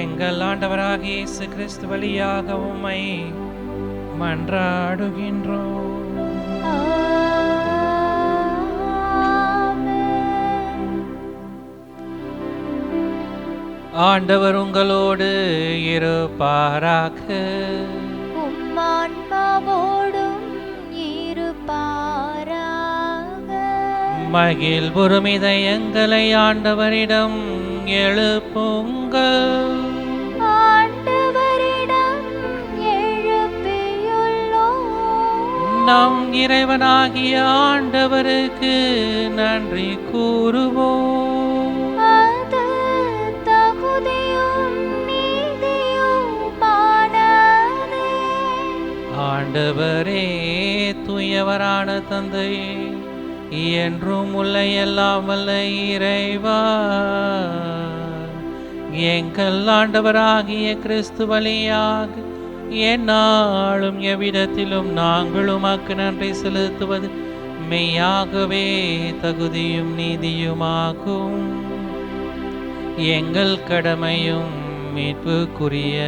எங்கள் ஆண்டவராகிய இயேசு கிறிஸ்து வழியாக உம்மை மன்றாடுகின்றோம். ஆண்டவர் உங்களோடு இருப்பாராக. உம்மான்மாவோடும் இருப்பாராக. மகிழ்வுறும் இதயங்களை ஆண்டவரிடம் எழுப்புங்கள். ஆண்டவரிடம் எழுப்பியுள்ளோம். நம் இறைவனாகிய ஆண்டவருக்கு நன்றி கூறுவோம். ஆண்டவரே, தூயவரான தந்தையே, என்றும் உள்ள எல்லாம் வல்ல இறைவா, எங்கள் ஆண்டவராகிய கிறிஸ்து வழியாக எந்நாளும் எவ்விடத்திலும் நாங்கள் உமக்கு நன்றி செலுத்துவது மெய்யாகவே தகுதியும் நீதியுமாகும். எங்கள் கடமையும் மீட்புக்குரிய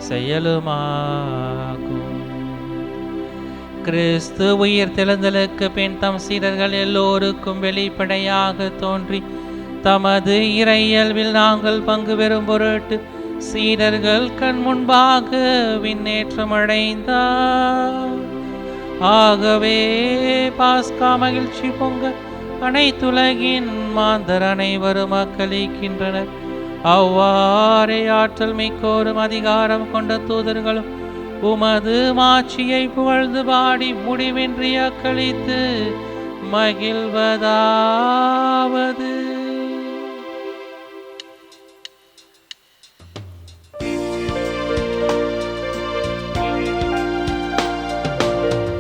செயலுமாகும். கிறிஸ்து உயிர் தெழுந்தலுக்கு பின் தம் சீடர்கள் எல்லோருக்கும் வெளிப்படையாக தோன்றி தமது இறையியல்பில் நாங்கள் பங்கு பெறும் பொருட்டு சீடர்கள் கண் முன்பாக விண்ணேற்றம் அடைந்தார். ஆகவே பாஸ்கா மகிழ்ச்சி பொங்க அனைத்துலகின் மாந்தர் அனைவரும் அக்களிக்கின்றனர். அவ்வாறே ஆற்றல் மிக்கோரும் அதிகாரம் கொண்ட தூதர்களும் உமது மாட்சியை புகழ்ந்து பாடி முடிவின்றி அக்களித்து மகிழ்வதாவது: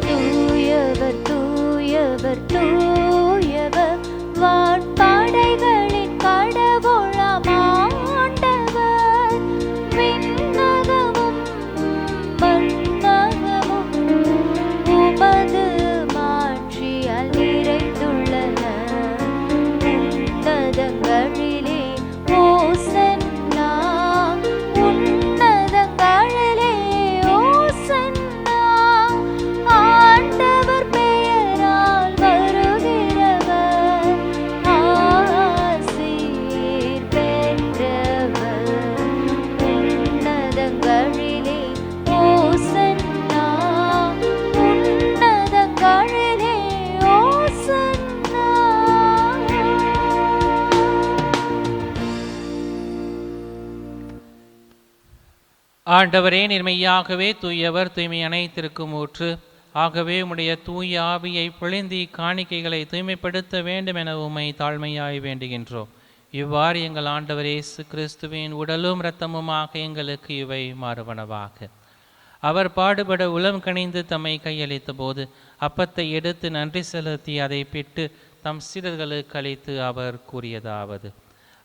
தூயவர் தூயவர் தூயவர், வான்படைகளின் கடவுளாம் ஆண்டவர். விண்ணகமும் மண்ணகமும் உமது மாட்சியால் நிறைந்துள்ளன. உன்னதங்களிலே ஓசன்னா, உன்னதங்களிலே ஓசன்னா. ஆண்டவர் பெயரால் வருகிறவர் ஆசீர் பெற்றவர். உன்னதங்களிலே ஓசன்னா, உன்னதங்களிலே ஓசன்னா. ஆண்டவரே, நிர்மையாகவே தூயவர், தூய்மை அனைத்திற்கும் ஊற்று. ஆகவே உம்முடைய தூய ஆவியை பொழிந்தி காணிக்கைகளை தூய்மைப்படுத்த வேண்டும் என உம்மை தாழ்மையாய் வேண்டுகின்றோம். இவ்வாறு எங்கள் ஆண்டவர் இயேசு கிறிஸ்துவின் உடலும் இரத்தமுமாக எங்களுக்கு இவை மாறுவனவாக. அவர் பாடுபட உளம் கனிந்து தம்மை கையளித்த போது அப்பத்தை எடுத்து நன்றி செலுத்தி அதை பிட்டு தம் சீடர்களுக்கு அளித்து அவர் கூறியதாவது: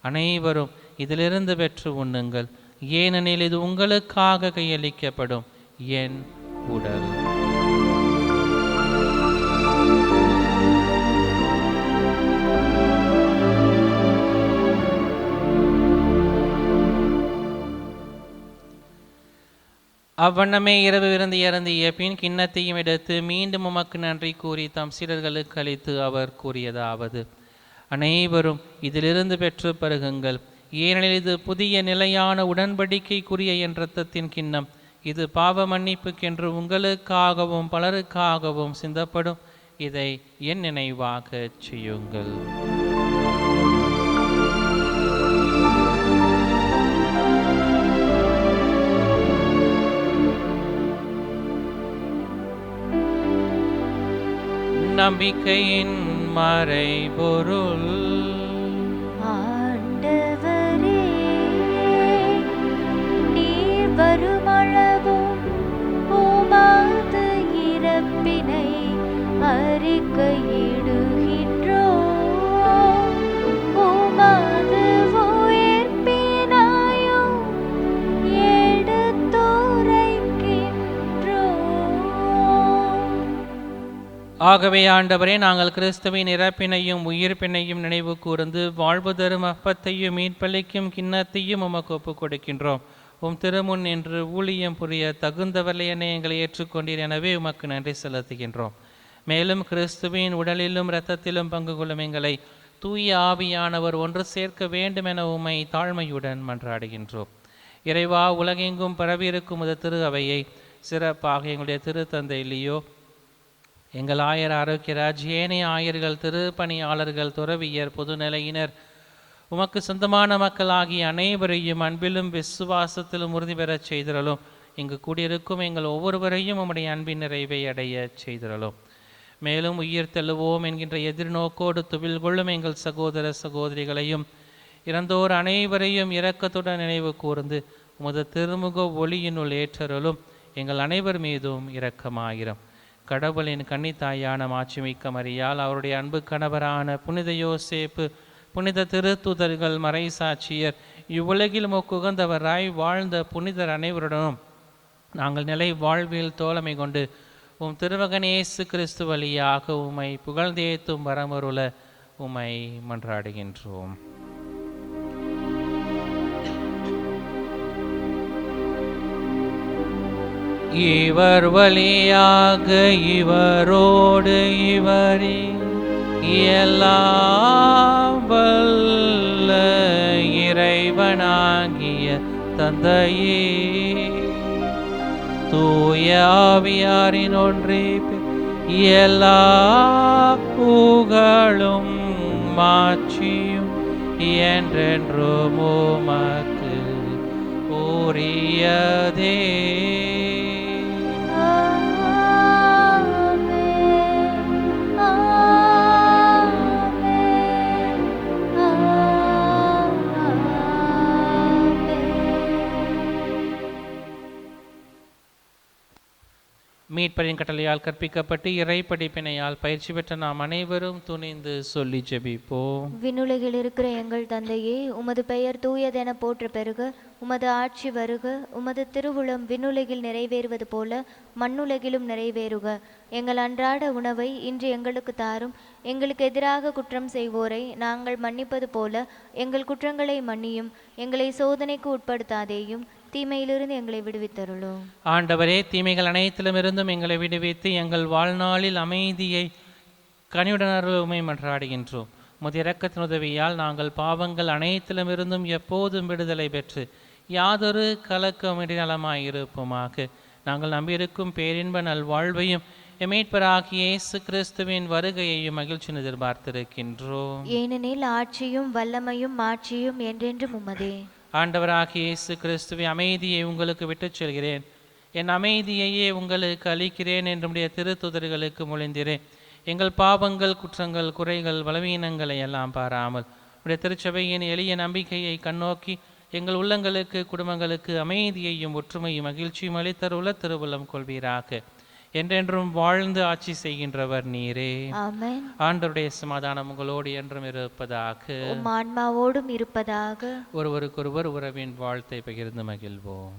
அனைவரும் இதிலிருந்து பெற்று உண்ணுங்கள், ஏனெனில் இது உங்களுக்காக கையளிக்கப்படும் என் உடல். அவ்வண்ணமே இரவு விருந்து இறந்திய பின் கிண்ணத்தையும் எடுத்து மீண்டும் உமக்கு நன்றி கூறி தம் சீடர்களுக்கு அளித்து அவர் கூறியதாவது: அனைவரும் இதிலிருந்து பெற்று பருகுங்கள், ஏனெனில் இது புதிய நிலையான உடன்படிக்கைக்குரிய என் இரத்தத்தின் கிண்ணம். இது பாவ மன்னிப்புக்கென்று உங்களுக்காகவும் பலருக்காகவும் சிந்தப்படும். இதை என் நினைவாக செய்யுங்கள். நம்பிக்கையின் மறைபொருள். ஆண்டவரே, நீர் வருமளவும் உமது இறப்பினை அறிக்கையிடுகின்றோம், உமது உயிர்ப்பினையும் எடுத்துரைக்கின்றோம். ஆகவே ஆண்டவரே, நாங்கள் கிறிஸ்துவின் இறப்பினையும் உயிர்ப்பினையும் நினைவு கூர்ந்து வாழ்வு தரும் அப்பத்தையும் மீட்பளிக்கும் கிண்ணத்தையும் உமக்கு ஒப்புக் கொடுக்கின்றோம். உம் திருமுன் என்று ஊழியம் புரிய தகுந்தவர்களை எங்களை ஏற்றுக்கொண்டீர், எனவே உமக்கு நன்றி செலுத்துகின்றோம். மேலும் கிறிஸ்துவின் உடலிலும் இரத்தத்திலும் பங்கு கொள்ளும் எங்களை தூய ஆவியானவர் ஒன்று சேர்க்க வேண்டும் என உம்மை தாழ்மையுடன் மன்றாடுகின்றோம். இறைவா, உலகெங்கும் பரவியிருக்கும் இந்த திரு அவையை சிறப்பாக எங்களுடைய திருத்தந்தை லியோ, எங்கள் ஆயர் ஆரோக்கியராஜ், ஏனைய ஆயர்கள், திருப்பணியாளர்கள், துறவியர், பொதுநிலையினர், உமக்கு சொந்தமான மக்கள் ஆகிய அனைவரையும் அன்பிலும் விசுவாசத்திலும் உறுதி பெறச் செய்திரலும். இங்கு கூடியிருக்கும் எங்கள் ஒவ்வொருவரையும் உம்முடைய அன்பின் நிறைவை அடைய செய்திரலும். மேலும் உயிர் தெழுவோம் என்கின்ற எதிர்நோக்கோடு துவில் கொள்ளும் எங்கள் சகோதர சகோதரிகளையும் இறந்தோர் அனைவரையும் இரக்கத்துடன் நினைவு கூர்ந்து உமது திருமுக ஒளியினுள் ஏற்றருளும். எங்கள் அனைவர் மீதும் இரக்கமாயிரம். கடவுளின் கன்னித்தாயான மாட்சிமிக்க மரியாள், அவருடைய அன்பு கணவரான புனித யோசேப்பு, புனித திருத்தூதர்கள், மறைசாட்சியர், இவ்வுலகில் உகந்தவராய் வாழ்ந்த புனிதர் அனைவருடனும் நாங்கள் நிலை வாழ்வில் தோழமை கொண்டு உம் திருமகன் இயேசு கிறிஸ்து வழியாக உம்மை புகழ்ந்தேத்தும் வரமருள உம்மை மன்றாடுகின்றோம். இவர் வழியாக இவரோடு இவரில் எல்லாம் வல்ல இறைவனாகிய தந்தையே, தூய ஆவியாரின் ஒன்றிப்பில் எல்லா புகழும் மாட்சியும் என்றென்றும் உமக்கு உரியதே. மீட்பரின் கட்டளையால் கற்பிக்கப்பட்டு இறை படிப்பினையால் பயிற்சி பெற்ற நாம் அனைவரும் துணிந்து சொல்லி ஜெபிப்போம். விண்ணுலகில் இருக்கிற எங்கள் தந்தையே, உமது பெயர் தூயதென போற்ற பெருக, உமது ஆட்சி வருக, உமது திருவுளம் விண்ணுலகில் நிறைவேறுவது போல மண்ணுலகிலும் நிறைவேறுக. எங்கள் அன்றாட உணவை இன்று எங்களுக்கு தாரும். எங்களுக்கு எதிராக குற்றம் செய்வோரை நாங்கள் மன்னிப்பது போல எங்கள் குற்றங்களை மன்னியும். எங்களை சோதனைக்கு உட்படுத்தாதேயும், தீமையிலிருந்து எங்களை விடுவித்தருளும். ஆண்டவரே, தீமைகள் அனைத்திலும் இருந்தும் எங்களை விடுவித்து எங்கள் வாழ்நாளில் அமைதியை கனிவுடனருமை மன்றாடுகின்றோம். உமது இரக்கத்தின் உதவியால் நாங்கள் பாவங்கள் அனைத்திலும் இருந்தும் எப்போதும் விடுதலை பெற்று யாதொரு கலக்கமின்றி நலமாயிருப்போமாக. நாங்கள் நம்பியிருக்கும் பேரின்ப நல்வாழ்வையும் மீட்பராகிய இயேசு கிறிஸ்துவின் வருகையையும் மகிழ்ச்சி எதிர்பார்த்திருக்கின்றோம். ஏனெனில் ஆட்சியும் வல்லமையும் மாட்சியும் என்றென்றும் உமதே. ஆண்டவராகிய இயேசு கிறிஸ்துவை, அமைதியை உங்களுக்கு விட்டுச் செல்கிறேன், என் அமைதியையே உங்களுக்கு அளிக்கிறேன் என்றுடைய திருத்துதர்களுக்கு மொழிந்திரேன். எங்கள் பாவங்கள், குற்றங்கள், குறைகள், பலவீனங்களை எல்லாம் பாராமல் உடைய திருச்சபையின் எளிய நம்பிக்கையை கண்ணோக்கி எங்கள் உள்ளங்களுக்கு, குடும்பங்களுக்கு அமைதியையும் ஒற்றுமையும் மகிழ்ச்சியும் அளித்தருள திருவுள்ளம் கொள்வீராக. என்றென்றும் வாழ்ந்து ஆட்சி செய்கின்றவர் நீரே. ஆமென். ஆண்டவருடைய சமாதானம் உங்களோடு என்றும் இருப்பதாக, உம் ஆன்மாவோடும் இருப்பதாக. ஒருவருக்கொருவர் உறவின் வாழ்த்தை பகிர்ந்து மகிழ்வோம்.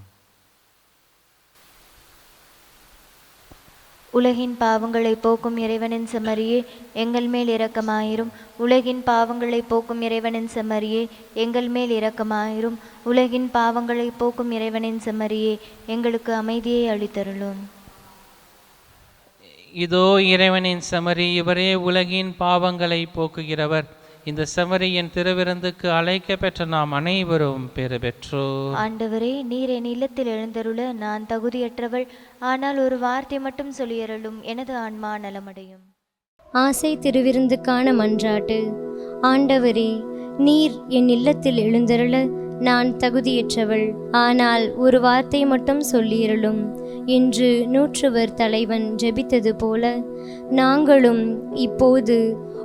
உலகின் பாவங்களை போக்கும் இறைவனின் செம்மறியே, எங்கள் மேல் இரக்கமாயிரும். உலகின் பாவங்களை போக்கும் இறைவனின் செம்மறியே, எங்கள் மேல் இரக்கமாயிரும். உலகின் பாவங்களை போக்கும் இறைவனின் செம்மறியே, எங்களுக்கு அமைதியை அளித்தருளும். இதோ இறைவனின் செம்மறி, இவரே உலகின் பாவங்களை போக்குகிறவர். இந்த செம்மறியின் திருவிருந்துக்கு அழைக்க பெற்ற நாம் அனைவரும் பெறு பெற்றோம். ஆண்டவரே, நீர் என் இல்லத்தில் எழுந்தருள நான் தகுதியற்றவள். ஆனால் ஒரு வார்த்தை மட்டும் சொல்லியருளும், எனது ஆன்மா நலமடையும். ஆசை திருவிருந்துக்கான மன்றாட்டு. ஆண்டவரே, நீர் என் இல்லத்தில் எழுந்தருள நான் தகுதியற்றவள். ஆனால் ஒரு வார்த்தை மட்டும் சொல்லியருளும் என்று நூற்றுவர் தலைவன் ஜெபித்தது போல நாங்களும் இப்போது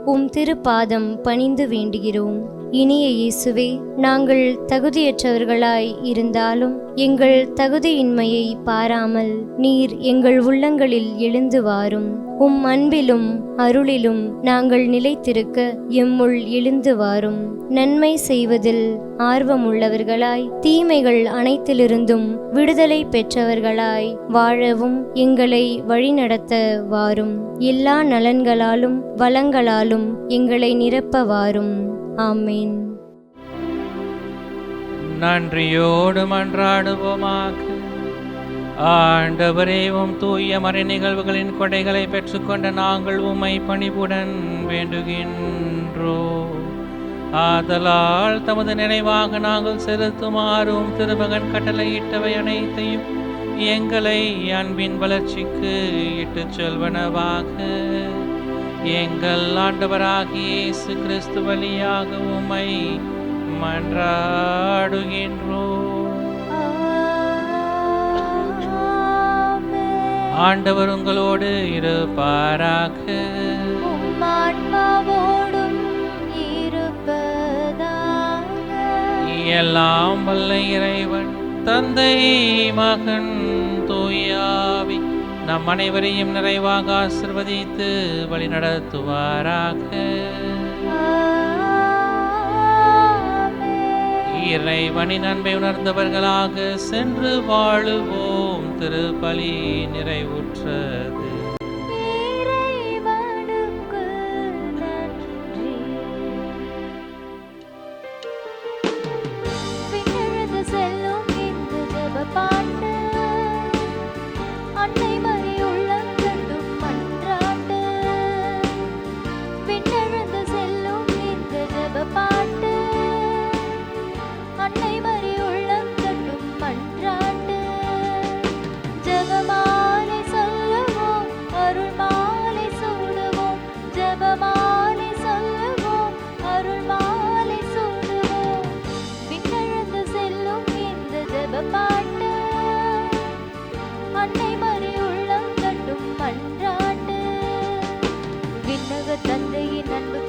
உம் திருப்பாதம் பணிந்து வேண்டுகிறோம். இனிய இயேசுவே, நாங்கள் தகுதியற்றவர்களாய் இருந்தாலும் எங்கள் தகுதியின்மையை பாராமல் நீர் எங்கள் உள்ளங்களில் எழுந்து வாரும். உம் அன்பிலும் அருளிலும் நாங்கள் நிலைத்திருக்க எம்முள் எழுந்து வாரும். நன்மை செய்வதில் ஆர்வமுள்ளவர்களாய் தீமைகள் அனைத்திலிருந்தும் விடுதலை பெற்றவர்களாய் வாழவும் எங்களை வழிநடத்த வாரும். எல்லா நலன்களாலும் வளங்களாலும் எங்களை நிரப்ப வாரும். ஆமேன். நன்றியோடு மன்றாடுவோமாக. ஆண்டவரே, உம் தூய மறை நிகழ்வுகளின் கொடைகளை பெற்றுக்கொண்ட நாங்கள் உம்மை பணிவுடன் வேண்டுகின்றோம். ஆதலால் தமது நினைவாக நாங்கள் செலுத்துமாறும் திருமகன் கட்டளையிட்டவை அனைத்தையும் எங்களை அன்பின் வளர்ச்சிக்கு இட்டுச் செல்வனவாக எங்கள் ஆண்டவராகிய இயேசு கிறிஸ்து வழியாக உம்மை மன்றாடுகின்றோம். ஆண்டவர் உங்களோடு இருப்பாராக. எல்லாம் வல்ல இறைவன் தந்தை, மகன், தூயாவி நம் அனைவரையும் நிறைவாக ஆசிர்வதித்து வழிநடத்துவாராக. இறைவனின் அன்பை உணர்ந்தவர்களாக சென்று வாழுவோம். திருப்பலி நிறைவுற்றது. தந்தையின் அன்பு